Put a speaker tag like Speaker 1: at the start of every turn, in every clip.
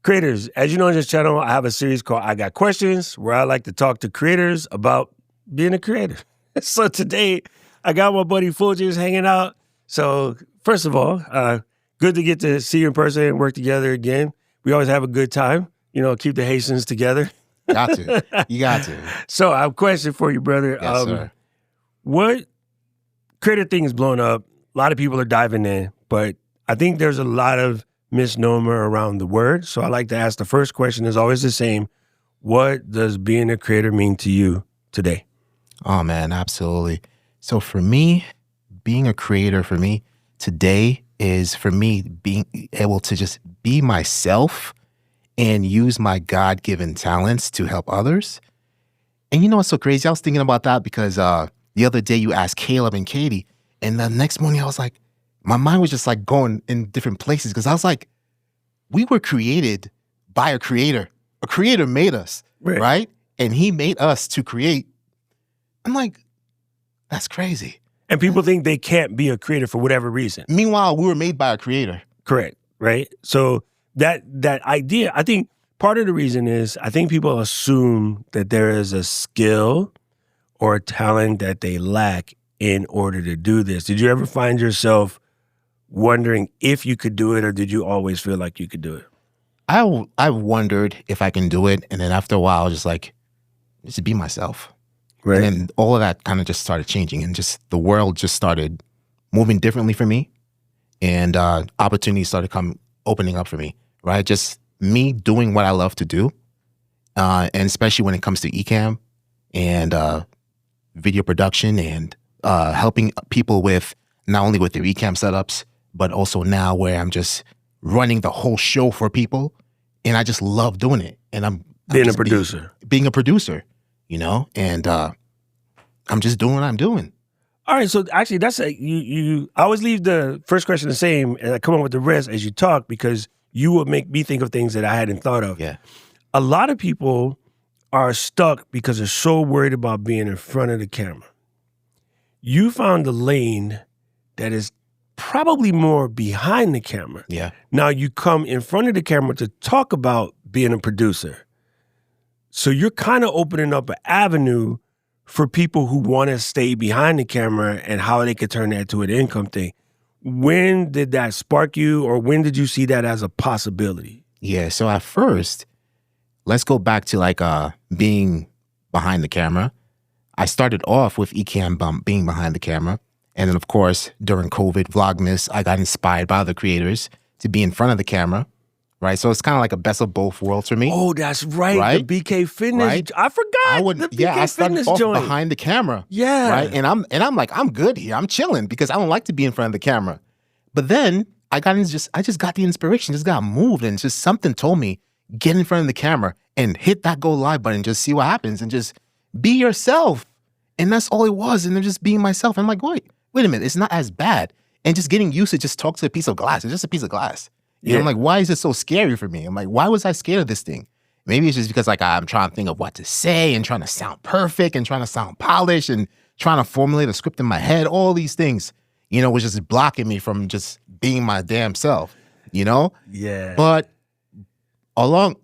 Speaker 1: Creators, as you know on this channel, I have a series called I Got Questions, where I like to talk to creators about being a creator. So today, I got my buddy Fulgence hanging out. So first of all, good to get to see you in person and work together again. We always have a good time, keep the Haitians together.
Speaker 2: Got to. You got to.
Speaker 1: So I have a question for you, brother.
Speaker 2: Yes, sir.
Speaker 1: What creator thing is blowing up? A lot of people are diving in, but I think there's a lot of misnomer around the word. So I like to ask the first question is always the same. What does being a creator mean to you today?
Speaker 2: Oh, man, absolutely. So for me, being a creator for me today is for me being able to just be myself and use my God-given talents to help others. And you know what's so crazy? I was thinking about that because the other day you asked Caleb and Katie, and the next morning I was like, my mind was just like going in different places because I was like, we were created by a creator. A creator made us, right? And he made us to create. I'm like, that's crazy.
Speaker 1: And people think they can't be a creator for whatever reason.
Speaker 2: Meanwhile, we were made by a creator.
Speaker 1: Correct, right? So that idea, I think part of the reason is I think people assume that there is a skill or a talent that they lack in order to do this. Did you ever find yourself wondering if you could do it, or did you always feel like you could do it?
Speaker 2: I wondered if I can do it, and then after a while, I was just like, just be myself. Right. And then all of that kind of just started changing, and just the world just started moving differently for me, and opportunities started opening up for me, right? Just me doing what I love to do, and especially when it comes to eCam and video production and helping people with not only with their eCam setups, but also now where I'm just running the whole show for people, and I just love doing it. And I'm
Speaker 1: being a producer.
Speaker 2: Being a producer, and I'm just doing what I'm doing.
Speaker 1: All right, so actually that's I always leave the first question the same, and I come up with the rest as you talk because you will make me think of things that I hadn't thought of.
Speaker 2: Yeah.
Speaker 1: A lot of people are stuck because they're so worried about being in front of the camera. You found a lane that is probably more behind the camera.
Speaker 2: Yeah.
Speaker 1: Now you come in front of the camera to talk about being a producer. So you're kind of opening up an avenue for people who want to stay behind the camera and how they could turn that to an income thing. When did that spark you, or when did you see that as a possibility?
Speaker 2: Yeah, so at first, let's go back to like being behind the camera. I started off with eCam being behind the camera. And then, of course, during COVID, Vlogmas, I got inspired by other creators to be in front of the camera, right? So it's kind of like a best of both worlds for me.
Speaker 1: Oh, that's right. The BK Fitness.
Speaker 2: Right?
Speaker 1: I forgot.
Speaker 2: I started off behind the camera.
Speaker 1: Yeah.
Speaker 2: Right? And I'm like, I'm good here. I'm chilling because I don't like to be in front of the camera. But then I just got the inspiration, just got moved, and just something told me, get in front of the camera and hit that go live button, just see what happens and just be yourself. And that's all it was. And then just being myself. And I'm like, wait a minute, it's not as bad. And just getting used to just talk to a piece of glass. It's just a piece of glass. You know, I'm like, why is it so scary for me? I'm like, why was I scared of this thing? Maybe it's just because like I'm trying to think of what to say and trying to sound perfect and trying to sound polished and trying to formulate a script in my head. All these things, was just blocking me from just being my damn self,
Speaker 1: Yeah.
Speaker 2: But along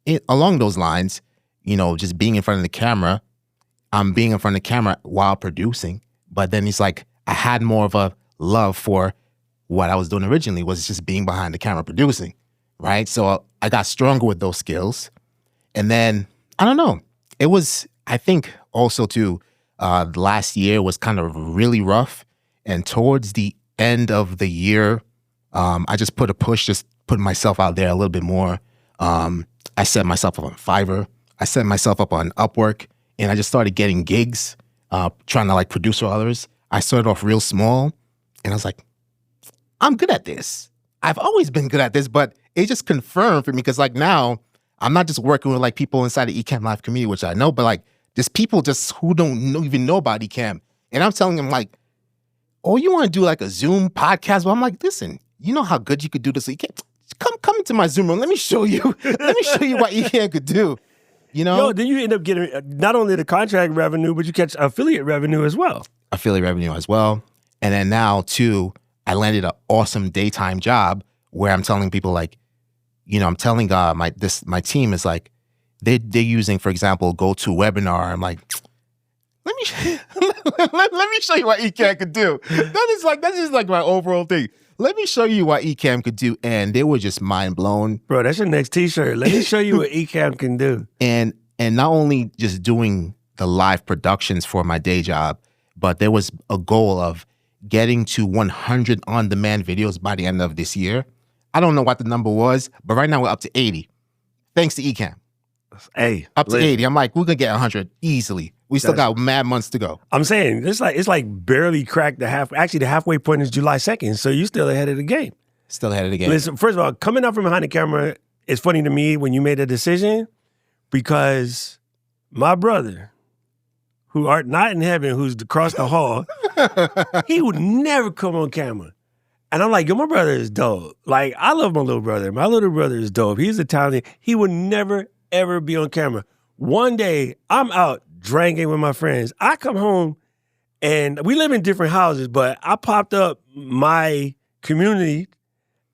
Speaker 2: those lines, just being in front of the camera, I'm being in front of the camera while producing. But then it's like I had more of a love for what I was doing originally, was just being behind the camera producing, right? So I got stronger with those skills. And then, I don't know, it was, I think also too, the last year was kind of really rough. And towards the end of the year, I just put a push, just putting myself out there a little bit more. I set myself up on Fiverr. I set myself up on Upwork. And I just started getting gigs, trying to like produce for others. I started off real small, and I was like, I'm good at this. I've always been good at this, but it just confirmed for me because like now, I'm not just working with like people inside the eCam Live community, which I know, but like just people just who don't even know about eCam. And I'm telling them like, oh, you want to do like a Zoom podcast? Well, I'm like, listen, you know how good you could do this. So you can't come into my Zoom room. Let me show you. Let me show you what eCam could do.
Speaker 1: Then you end up getting not only the contract revenue, but you catch affiliate revenue as well.
Speaker 2: Affiliate revenue as well. And then now, too, I landed an awesome daytime job where I'm telling people, like, I'm telling my team is like, they're using, for example, GoToWebinar. I'm like, let me let me show you what Ecamm could do. That's just like my overall thing. Let me show you what Ecamm could do, and they were just mind blown.
Speaker 1: Bro, that's your next T-shirt. Let me show you what Ecamm can do.
Speaker 2: And not only just doing the live productions for my day job, but there was a goal of getting to 100 on-demand videos by the end of this year. I don't know what the number was, but right now we're up to 80. Thanks to Ecamm.
Speaker 1: Hey,
Speaker 2: up to 80. I'm like, we're gonna get 100 easily. We still got mad months to go.
Speaker 1: I'm saying it's like barely cracked the half. Actually, the halfway point is July 2nd, so you're still ahead of the game.
Speaker 2: Still ahead of the game.
Speaker 1: Listen, first of all, coming up from behind the camera, it's funny to me when you made a decision, because my brother, who art not in heaven, who's across the hall, he would never come on camera. And I'm like, yo, my brother is dope. Like, I love my little brother. My little brother is dope. He's Italian. He would never, ever be on camera. One day, I'm out drinking with my friends. I come home, and we live in different houses, but I popped up my community,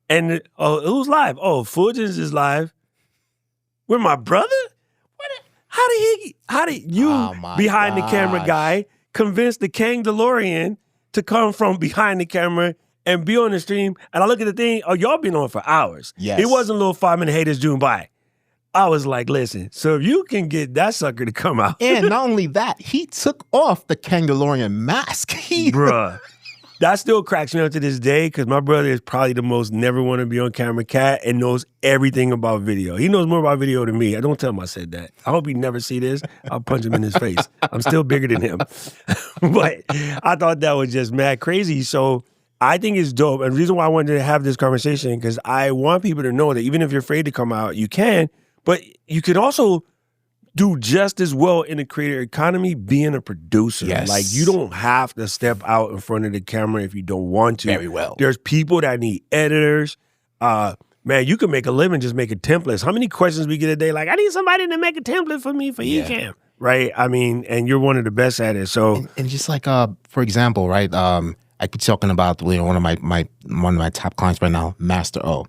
Speaker 1: and it was live. Oh, Fulgens is live with my brother? How did you, behind the camera guy, convince the Kang DeLorean to come from behind the camera and be on the stream? And I look at the thing, y'all been on for hours.
Speaker 2: Yes.
Speaker 1: It wasn't a little 5-minute haters doing by. I was like, listen, so if you can get that sucker to come out.
Speaker 2: And not only that, he took off the Kang DeLorean mask.
Speaker 1: Bruh. That still cracks me up to this day, because my brother is probably the most never want to be on camera cat and knows everything about video. He knows more about video than me. I don't tell him I said that. I hope he never see this. I'll punch him in his face. I'm still bigger than him. But I thought that was just mad crazy. So I think it's dope. And the reason why I wanted to have this conversation, because I want people to know that even if you're afraid to come out, you can. But you could also do just as well in the creator economy being a producer.
Speaker 2: Yes.
Speaker 1: Like, you don't have to step out in front of the camera if you don't want to.
Speaker 2: Very well.
Speaker 1: There's people that need editors. Man, you can make a living just making templates. How many questions we get a day? Like, I need somebody to make a template for me for Ecamm. Right? I mean, and you're one of the best at it. So
Speaker 2: and just like for example, right? I keep talking about one of my top clients right now, Master O.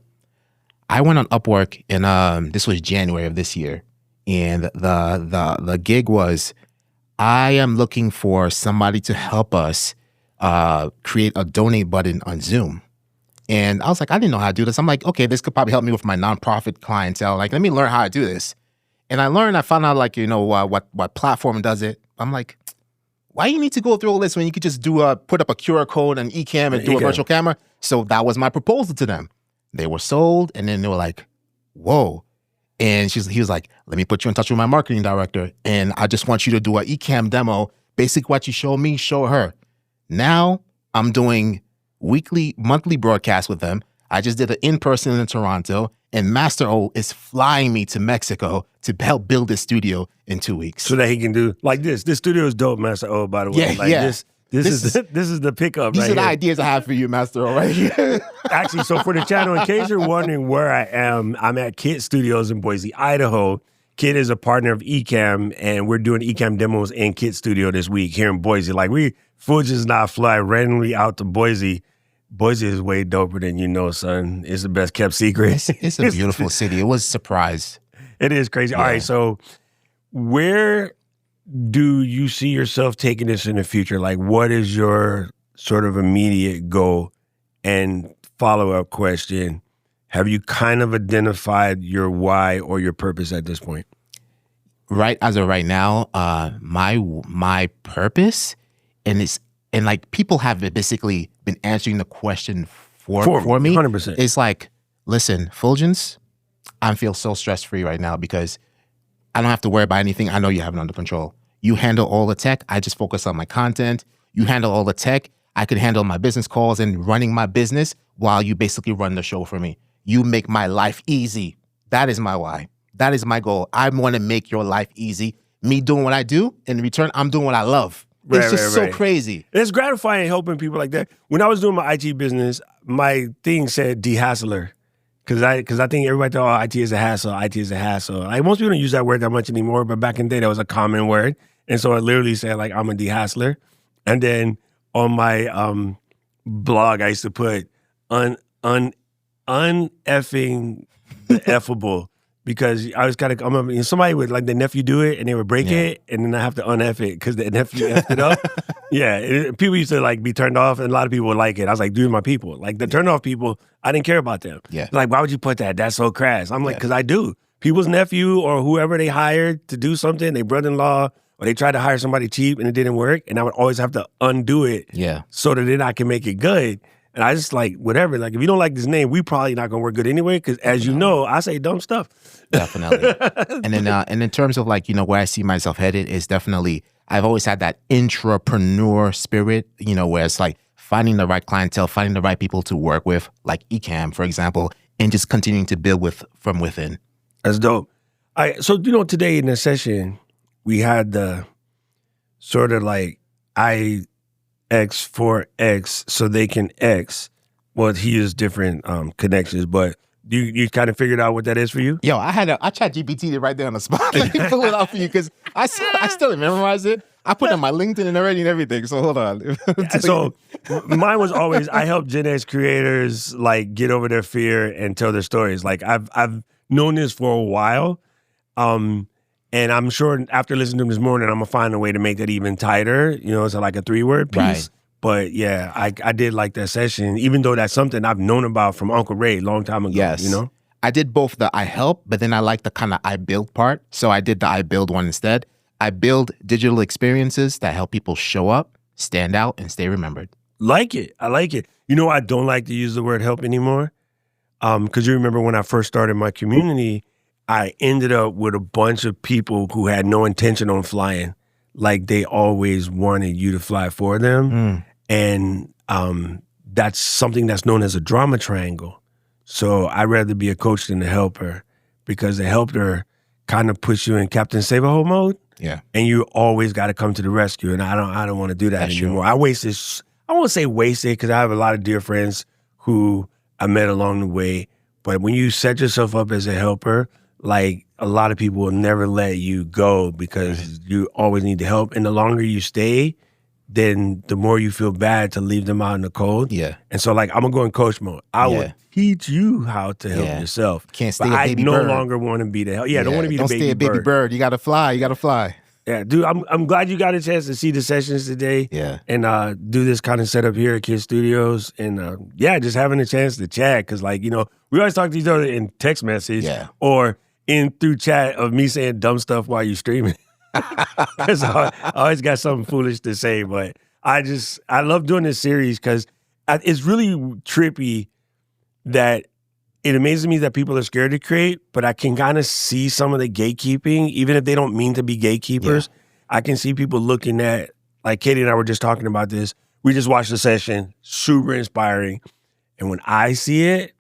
Speaker 2: I went on Upwork, and this was January of this year. And the gig was, I am looking for somebody to help us create a donate button on Zoom. And I was like, I didn't know how to do this. I'm like, okay, this could probably help me with my nonprofit clientele. Like, let me learn how to do this. And I found out, like, what platform does it. I'm like, why you need to go through all this when you could just put up a QR code on Ecamm and do a virtual camera? So that was my proposal to them. They were sold, and then they were like, whoa. And he was like, let me put you in touch with my marketing director, and I just want you to do an Ecamm demo. Basically what you show me, show her. Now I'm doing monthly broadcasts with them. I just did an in-person in Toronto, and Master O is flying me to Mexico to help build this studio in 2 weeks.
Speaker 1: So that he can do like this. This studio is dope, Master O, by the way. This is the pickup.
Speaker 2: These
Speaker 1: right
Speaker 2: are the
Speaker 1: here.
Speaker 2: ideas I have for you, Master O, right here.
Speaker 1: Actually, so for the channel, in case you're wondering where I am, I'm at Kit Studios in Boise, Idaho. Kit is a partner of Ecamm, and we're doing Ecamm demos in Kit Studio this week here in Boise. Like, Full just not fly randomly out to Boise. Boise is way doper than you know, son. It's the best kept secret.
Speaker 2: It's a beautiful city. It was a surprise.
Speaker 1: It is crazy. Yeah. All right, so where do you see yourself taking this in the future? Like, what is your sort of immediate goal? And follow-up question, have you kind of identified your why or your purpose at this point?
Speaker 2: Right, as of right now, my purpose, and like people have basically been answering the question for me.
Speaker 1: 100%.
Speaker 2: It's like, listen, Fulgens, I feel so stress-free right now because I don't have to worry about anything. I know you have it under control. You handle all the tech. I just focus on my content. You handle all the tech. I could handle my business calls and running my business while you basically run the show for me. You make my life easy. That is my why. That is my goal. I want to make your life easy. Me doing what I do, in return, I'm doing what I love. It's just so crazy.
Speaker 1: It's gratifying helping people like that. When I was doing my IT business, my thing said de-hassler. Because I think everybody thought, IT is a hassle, IT is a hassle. Like, most people don't use that word that much anymore, but back in the day, that was a common word. And so it literally said, like, I'm a de-hassler. And then on my blog, I used to put uneffing the effable. Because I was kind of, somebody would like the nephew do it and they would break it and then I have to un-F it because the nephew effed it up. People used to like be turned off and a lot of people would like it. I was like, dude, my people. Like the turn off people, I didn't care about them.
Speaker 2: Yeah.
Speaker 1: Like, why would you put that? That's so crass. I'm like, because I do. People's nephew or whoever they hired to do something, their brother-in-law, or they tried to hire somebody cheap and it didn't work. And I would always have to undo it so that then I can make it good. And I just like, whatever. Like, if you don't like this name, we probably not going to work good anyway. Because as you know, I say dumb stuff.
Speaker 2: Definitely. And in terms of like, where I see myself headed is definitely, I've always had that intrapreneur spirit, where it's like finding the right clientele, finding the right people to work with, like Ecamm, for example, and just continuing to build from within.
Speaker 1: That's dope. So, today in the session, we had the sort of like X for X so they can X. Well, he used different connections, but you kind of figured out what that is for you?
Speaker 2: Yo, I chat GPT it right there on the spot. Let me pull it out for you because I still memorized it. I put it on my LinkedIn and already and everything. So hold on.
Speaker 1: So mine was always I help Gen X creators like get over their fear and tell their stories. Like I've known this for a while, and I'm sure after listening to him this morning, I'm gonna find a way to make that even tighter. It's like a 3-word piece.
Speaker 2: Right.
Speaker 1: But yeah, I did like that session, even though that's something I've known about from Uncle Ray a long time ago.
Speaker 2: Yes. I did both the I help, but then I like the kind of I build part. So I did the I build one instead. I build digital experiences that help people show up, stand out, and stay remembered.
Speaker 1: Like it. I like it. I don't like to use the word help anymore. Because you remember when I first started my community, I ended up with a bunch of people who had no intention on flying. Like they always wanted you to fly for them. And that's something that's known as a drama triangle. So I'd rather be a coach than a helper because the helper kind of puts you in Captain Save-A-Ho mode.
Speaker 2: Yeah.
Speaker 1: And you always got to come to the rescue. And I don't want to do that anymore. I won't say wasted because I have a lot of dear friends who I met along the way. But when you set yourself up as a helper, like a lot of people will never let you go because you always need the help. And the longer you stay, then the more you feel bad to leave them out in the cold.
Speaker 2: Yeah.
Speaker 1: And so like, I'm going to go in coach mode. I would teach you how to help yourself.
Speaker 2: Can't stay a baby
Speaker 1: bird. I
Speaker 2: bird.
Speaker 1: no longer want to be the help. Don't want to be the baby bird.
Speaker 2: Don't stay a baby bird. You got to fly. You got to fly.
Speaker 1: Yeah, dude, I'm glad you got a chance to see the sessions today.
Speaker 2: Yeah.
Speaker 1: And do this kind of setup here at Kid Studios. And just having a chance to chat. Because we always talk to each other in text message or through chat of me saying dumb stuff while you streaming. Because I always got something foolish to say. But I love doing this series because it's really trippy that it amazes me that people are scared to create, but I can kind of see some of the gatekeeping, even if they don't mean to be gatekeepers. I can see people looking at, like Katie and I were just talking about this. We just watched the session, super inspiring. And when I see it,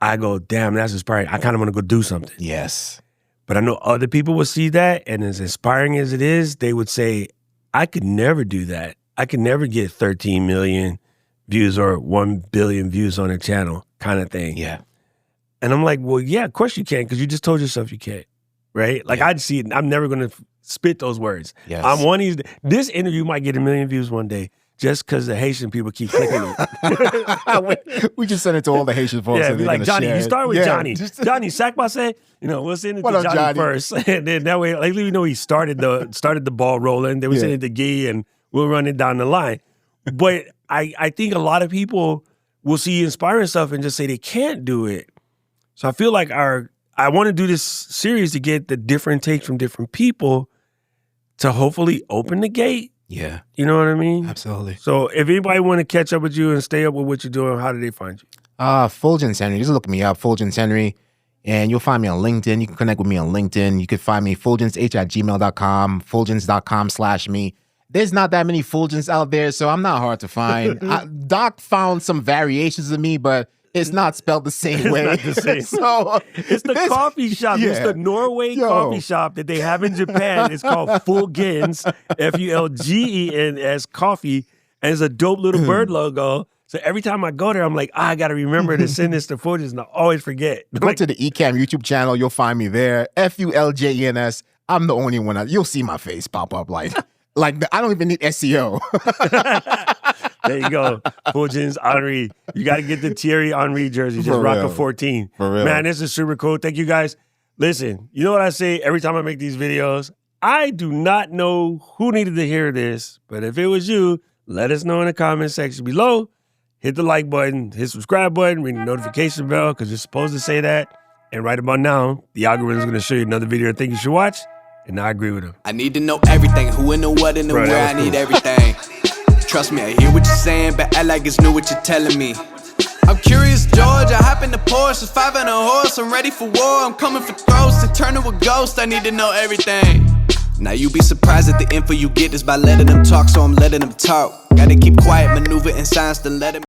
Speaker 1: I go, damn, that's inspiring. I kind of want to go do something.
Speaker 2: Yes.
Speaker 1: But I know other people will see that, and as inspiring as it is, they would say, I could never do that. I could never get 13 million views or 1 billion views on a channel kind of thing.
Speaker 2: Yeah.
Speaker 1: And I'm like, well, yeah, of course you can, because you just told yourself you can't, right? Like I'd see it. I'm never going to spit those words.
Speaker 2: Yes.
Speaker 1: I'm one of these. This interview might get 1 million views one day just because the Haitian people keep clicking it.
Speaker 2: We just send it to all the Haitian folks.
Speaker 1: Yeah, be like, Johnny, you start with Johnny.
Speaker 2: Just...
Speaker 1: Johnny, sack by say, we'll send it
Speaker 2: what
Speaker 1: to
Speaker 2: up,
Speaker 1: Johnny first. And then that way, like, we know he started the ball rolling. Then we send it to Guy and we'll run it down the line. But I think a lot of people will see inspiring stuff and just say they can't do it. So I feel like I want to do this series to get the different takes from different people to hopefully open the gate.
Speaker 2: Yeah.
Speaker 1: You know what I mean?
Speaker 2: Absolutely.
Speaker 1: So if anybody want to catch up with you and stay up with what you're doing, how do they find you?
Speaker 2: Fulgence Henry. Just look me up, Fulgence Henry, and you'll find me on LinkedIn. You can connect with me on LinkedIn. You can find me fulgenceh@gmail.com, fulgence.com/me. There's not that many Fulgence out there, so I'm not hard to find. Doc found some variations of me, but it's not spelled the same way.
Speaker 1: It's not the same.
Speaker 2: So
Speaker 1: it's the coffee shop.
Speaker 2: Yeah.
Speaker 1: It's the Norway coffee shop that they have in Japan. It's called Fulgens, Fulgens coffee, and it's a dope little bird logo. So every time I go there, I'm like, I got to remember to send this to Fulgens, and I always forget.
Speaker 2: Go to the Ecamm YouTube channel. You'll find me there. Fulgens. I'm the only one. You'll see my face pop up like Like, I don't even need SEO.
Speaker 1: There you go. Fulgens Henry. You got to get the Thierry Henry jersey. Just rock a 14.
Speaker 2: For real.
Speaker 1: Man, this is super cool. Thank you guys. Listen, you know what I say every time I make these videos? I do not know who needed to hear this, but if it was you, let us know in the comment section below. Hit the like button, hit subscribe button, ring the notification bell because you're supposed to say that. And right about now, the algorithm is going to show you another video I think you should watch. And I agree with him.
Speaker 3: I need to know everything, who and the what and the
Speaker 1: Bro,
Speaker 3: where. I need everything. Trust me, I hear what you're saying, but act like it's new what you're telling me. I'm curious, George. I hop in the Porsche, 5 and a horse. I'm ready for war. I'm coming for throats and turn to a ghost. I need to know everything. Now you be surprised at the info you get is by letting them talk, so I'm letting them talk. Gotta keep quiet, maneuver in silence, then let them.